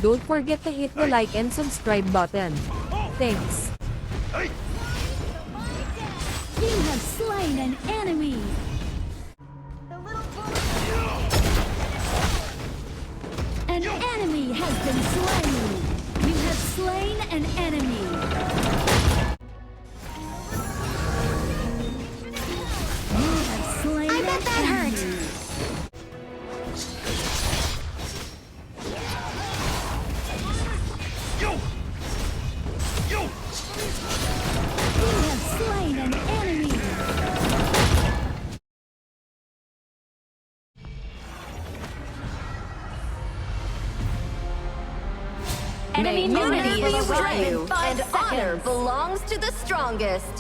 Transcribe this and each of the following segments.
Don't forget to hit the like and subscribe button. Thanks. You have slain an enemy. An enemy has been slain. You have slain an enemy. You have slain I bet that hurt. You have slain an enemy. Enemy Unity will is arrive in strength, 5 and honor seconds. belongs to the strongest.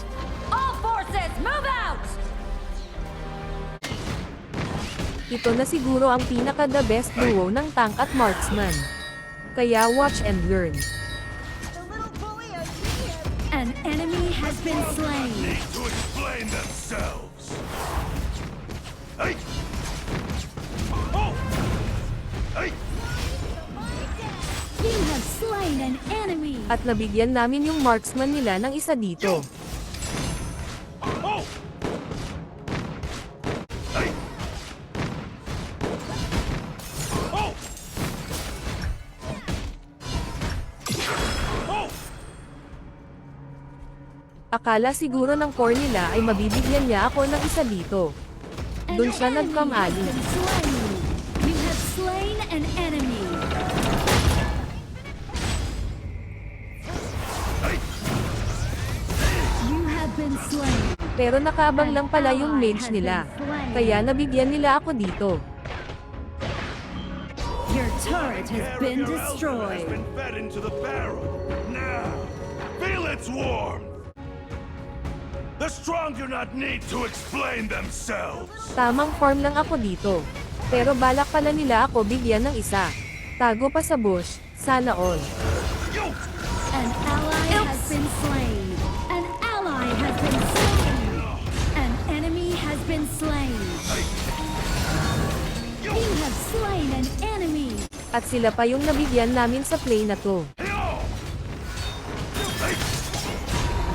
All forces, move out! Ito na siguro ang pinaka-the best duo ng tank at marksman. Kaya watch and learn. An enemy has been slain. Need to explain themselves. Hey! Oh! Hey! You have slain an enemy. At nabigyan namin yung marksman nila ng isa dito. Oh! Hey! Oh! Oh! Akala siguro ng core nila ay mabibigyan niya ako ng isa dito. An Doon siya enemy nagkamali. has been slain. You have slain an enemy. You have been slain. Pero nakaabang lang pala yung mage nila. Kaya nabigyan nila ako dito. Your turret has Air been of your elbow has destroyed. been fed into the barrel. Now, feel its warmth. The strong do not need to explain themselves. Tamang form lang ako dito. Pero balak pala nila ako bigyan ng isa. Tago pa sa bush, sana all. Yo! An ally has been slain. An ally has been slain. An enemy has been slain. You have slain an enemy. At sila pa yung nabigyan namin sa play na to.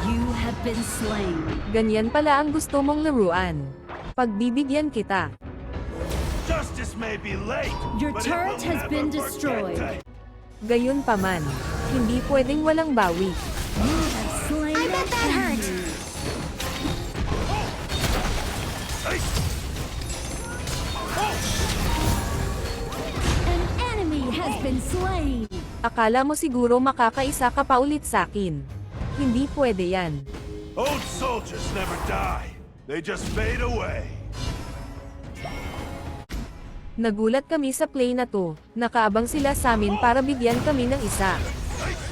You have been slain. Ganyan pala ang gusto mong laruan. Pagbibigyan kita. Justice may be late, Your but it turret will has never been forget destroyed. that. Gayon pa man. Hindi pwedeng walang bawi. You have slain I bet an that hurt. enemy. Hey! An enemy has been slain. Akala mo siguro makakaisa ka pa ulit sakin. Hindi pwede yan. Old soldiers never die. They just fade away. Nagulat kami sa play na to. Nakaabang sila sa amin para bigyan kami ng isa.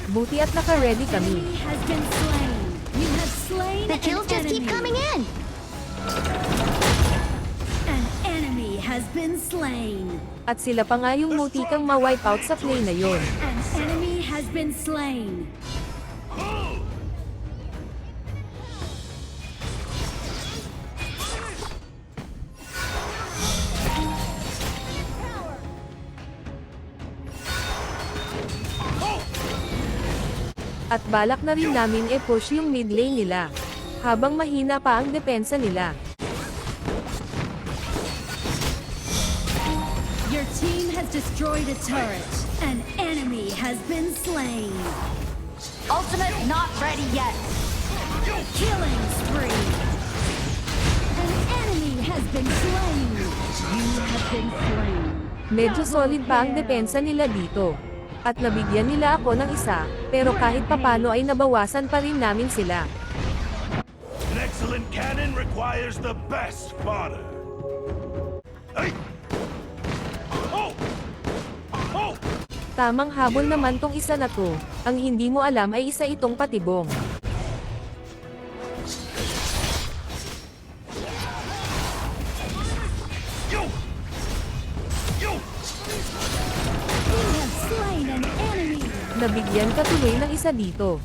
Buti at naka-ready kami. Enemy has been slain. You have slain The kills an just keep enemy. coming in. An enemy has been slain. At sila pa nga yung mutikang ma-wipe out sa play na yon. An enemy has been slain. At balak na rin namin e-push yung mid lane nila. Habang mahina pa ang depensa nila. Your team has destroyed a turret. An enemy has been slain. Ultimate not ready yet. Killing spree. An enemy has been slain. You have been slain. Medyo solid pa ang depensa nila dito. At nabigyan nila ako ng isa, pero kahit papano ay nabawasan pa rin namin sila. An excellent cannon requires the best fodder. Hey! Oh! Oh! Tamang habol naman tong isa na to. Ang hindi mo alam ay isa itong patibong. Yo! Yo! You have slain an enemy. Nabigyan ka tuloy ng isa dito.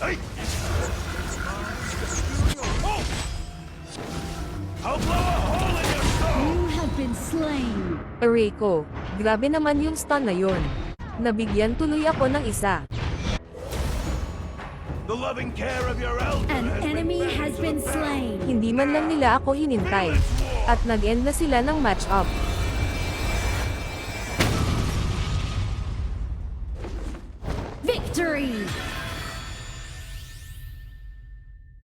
Hey! Oh! been slain. Aray ko, grabe naman yung stun na yun. Nabigyan tuloy ako ng isa. The loving care of your elder An has enemy been has been slain. Hindi man lang nila ako hinintay. At nag-end na sila ng match-up. Victory!